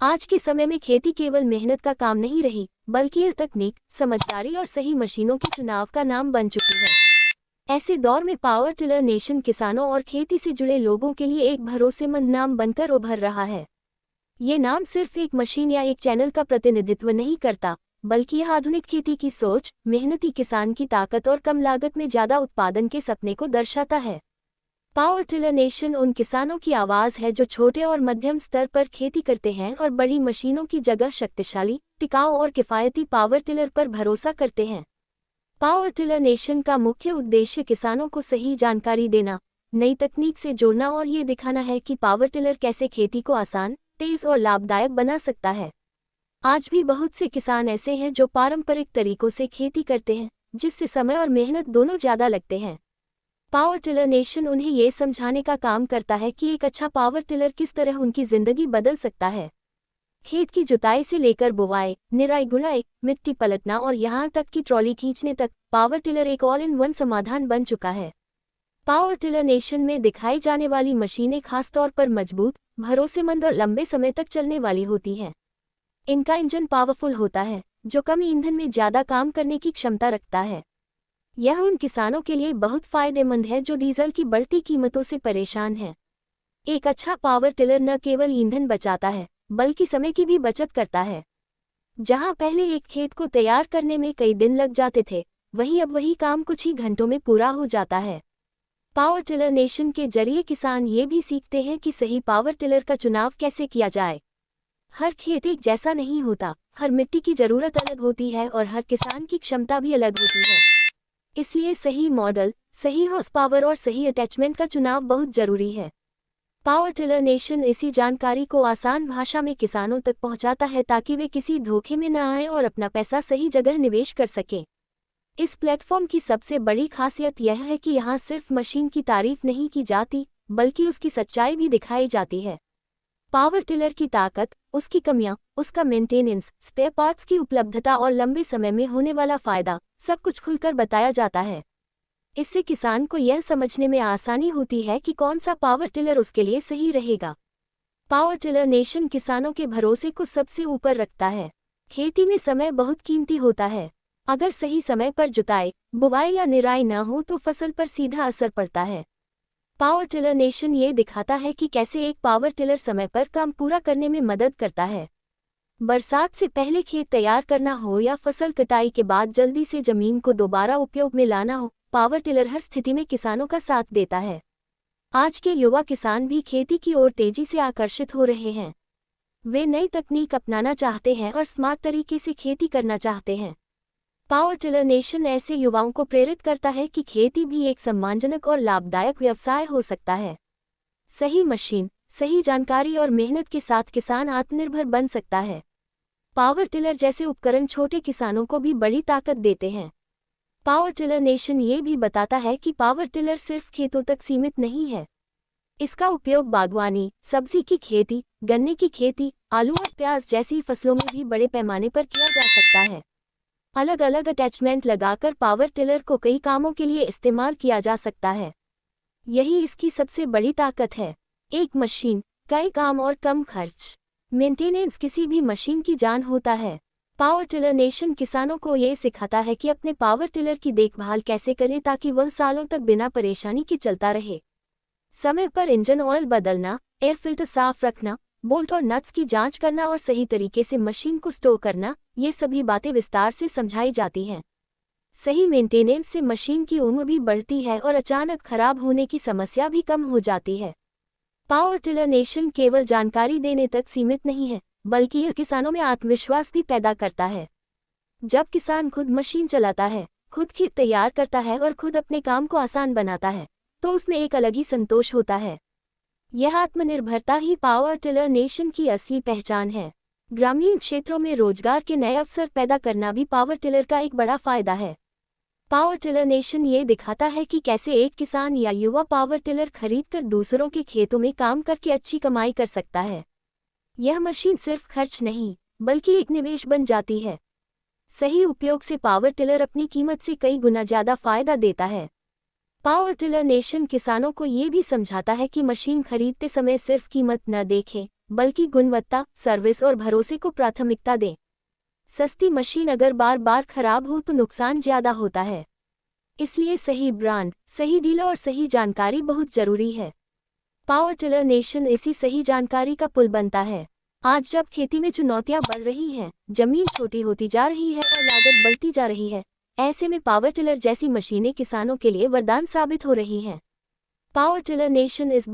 आज के समय में खेती केवल मेहनत का काम नहीं रही, बल्कि यह तकनीक, समझदारी और सही मशीनों के चुनाव का नाम बन चुकी है। ऐसे दौर में पावर टिलर नेशन किसानों और खेती से जुड़े लोगों के लिए एक भरोसेमंद नाम बनकर उभर रहा है। ये नाम सिर्फ एक मशीन या एक चैनल का प्रतिनिधित्व नहीं करता, बल्कि यह आधुनिक खेती की सोच, मेहनती किसान की ताकत और कम लागत में ज्यादा उत्पादन के सपने को दर्शाता है। पावर टिलर नेशन उन किसानों की आवाज़ है जो छोटे और मध्यम स्तर पर खेती करते हैं और बड़ी मशीनों की जगह शक्तिशाली, टिकाऊ और किफ़ायती पावर टिलर पर भरोसा करते हैं। पावर टिलर नेशन का मुख्य उद्देश्य किसानों को सही जानकारी देना, नई तकनीक से जोड़ना और ये दिखाना है कि पावर टिलर कैसे खेती को आसान, तेज और लाभदायक बना सकता है। आज भी बहुत से किसान ऐसे हैं जो पारंपरिक तरीकों से खेती करते हैं, जिससे समय और मेहनत दोनों ज़्यादा लगते हैं। पावर टिलर नेशन उन्हें ये समझाने का काम करता है कि एक अच्छा पावर टिलर किस तरह उनकी जिंदगी बदल सकता है। खेत की जुताई से लेकर बुवाई, निराई गुड़ाई, मिट्टी पलटना और यहाँ तक कि ट्रॉली खींचने तक, पावर टिलर एक ऑल इन वन समाधान बन चुका है। पावर टिलर नेशन में दिखाई जाने वाली मशीनें खासतौर पर मजबूत, भरोसेमंद और लंबे समय तक चलने वाली होती हैं। इनका इंजन पावरफुल होता है, जो कम ईंधन में ज़्यादा काम करने की क्षमता रखता है। यह उन किसानों के लिए बहुत फायदेमंद है जो डीजल की बढ़ती कीमतों से परेशान हैं। एक अच्छा पावर टिलर न केवल ईंधन बचाता है, बल्कि समय की भी बचत करता है। जहां पहले एक खेत को तैयार करने में कई दिन लग जाते थे, वहीं अब वही काम कुछ ही घंटों में पूरा हो जाता है। पावर टिलर नेशन के जरिए किसान ये भी सीखते हैं कि सही पावर टिलर का चुनाव कैसे किया जाए। हर खेत एक जैसा नहीं होता, हर मिट्टी की ज़रूरत अलग होती है और हर किसान की क्षमता भी अलग होती है। इसलिए सही मॉडल, सही हॉर्स पावर और सही अटैचमेंट का चुनाव बहुत जरूरी है। पावर टिलर नेशन इसी जानकारी को आसान भाषा में किसानों तक पहुंचाता है ताकि वे किसी धोखे में न आएं और अपना पैसा सही जगह निवेश कर सकें। इस प्लेटफॉर्म की सबसे बड़ी खासियत यह है कि यहाँ सिर्फ मशीन की तारीफ नहीं की जाती, बल्कि उसकी सच्चाई भी दिखाई जाती है। पावर टिलर की ताकत, उसकी कमियां, उसका मेंटेनेंस, स्पेयर पार्ट्स की उपलब्धता और लंबे समय में होने वाला फायदा, सब कुछ खुलकर बताया जाता है। इससे किसान को यह समझने में आसानी होती है कि कौन सा पावर टिलर उसके लिए सही रहेगा। पावर टिलर नेशन किसानों के भरोसे को सबसे ऊपर रखता है। खेती में समय बहुत कीमती होता है। अगर सही समय पर जुताई, बुवाई या निराई न हो तो फसल पर सीधा असर पड़ता है। पावर टिलर नेशन ये दिखाता है कि कैसे एक पावर टिलर समय पर काम पूरा करने में मदद करता है। बरसात से पहले खेत तैयार करना हो या फसल कटाई के बाद जल्दी से जमीन को दोबारा उपयोग में लाना हो, पावर टिलर हर स्थिति में किसानों का साथ देता है। आज के युवा किसान भी खेती की ओर तेजी से आकर्षित हो रहे हैं। वे नई तकनीक अपनाना चाहते हैं और स्मार्ट तरीके से खेती करना चाहते हैं। पावर टिलर नेशन ऐसे युवाओं को प्रेरित करता है कि खेती भी एक सम्मानजनक और लाभदायक व्यवसाय हो सकता है। सही मशीन, सही जानकारी और मेहनत के साथ किसान आत्मनिर्भर बन सकता है। पावर टिलर जैसे उपकरण छोटे किसानों को भी बड़ी ताकत देते हैं। पावर टिलर नेशन ये भी बताता है कि पावर टिलर सिर्फ खेतों तक सीमित नहीं है। इसका उपयोग बागवानी, सब्जी की खेती, गन्ने की खेती, आलू और प्याज जैसी फसलों में भी बड़े पैमाने पर किया जा सकता है। अलग अलग अटैचमेंट लगाकर पावर टिलर को कई कामों के लिए इस्तेमाल किया जा सकता है। यही इसकी सबसे बड़ी ताकत है। एक मशीन, कई काम और कम खर्च। मेंटेनेंस किसी भी मशीन की जान होता है। पावर टिलर नेशन किसानों को ये सिखाता है कि अपने पावर टिलर की देखभाल कैसे करें ताकि वह सालों तक बिना परेशानी के चलता रहे। समय पर इंजन ऑयल बदलना, एयर फिल्टर साफ रखना, बोल्ट और नट्स की जांच करना और सही तरीके से मशीन को स्टोर करना, ये सभी बातें विस्तार से समझाई जाती हैं। सही मेंटेनेंस से मशीन की उम्र भी बढ़ती है और अचानक खराब होने की समस्या भी कम हो जाती है। पावर टिलर नेशन केवल जानकारी देने तक सीमित नहीं है, बल्कि यह किसानों में आत्मविश्वास भी पैदा करता है। जब किसान खुद मशीन चलाता है, खुद खेत तैयार करता है और खुद अपने काम को आसान बनाता है, तो उसमें एक अलग ही संतोष होता है। यह आत्मनिर्भरता ही पावर टिलर नेशन की असली पहचान है। ग्रामीण क्षेत्रों में रोजगार के नए अवसर पैदा करना भी पावर टिलर का एक बड़ा फायदा है। पावर टिलर नेशन ये दिखाता है कि कैसे एक किसान या युवा पावर टिलर खरीदकर दूसरों के खेतों में काम करके अच्छी कमाई कर सकता है। यह मशीन सिर्फ खर्च नहीं, बल्कि एक निवेश बन जाती है। सही उपयोग से पावर टिलर अपनी कीमत से कई गुना ज़्यादा फायदा देता है। पावर टिलर नेशन किसानों को ये भी समझाता है कि मशीन खरीदते समय सिर्फ कीमत न देखें, बल्कि गुणवत्ता, सर्विस और भरोसे को प्राथमिकता दें। सस्ती मशीन अगर बार बार खराब हो तो नुकसान ज़्यादा होता है। इसलिए सही ब्रांड, सही डीलर और सही जानकारी बहुत जरूरी है। पावर टिलर नेशन इसी सही जानकारी का पुल बनता है। आज जब खेती में चुनौतियां बढ़ रही हैं, जमीन छोटी होती जा रही है और लागत बढ़ती जा रही है, ऐसे में पावर टिलर जैसी मशीनें किसानों के लिए वरदान साबित हो रही हैं। पावर टिलर नेशन इस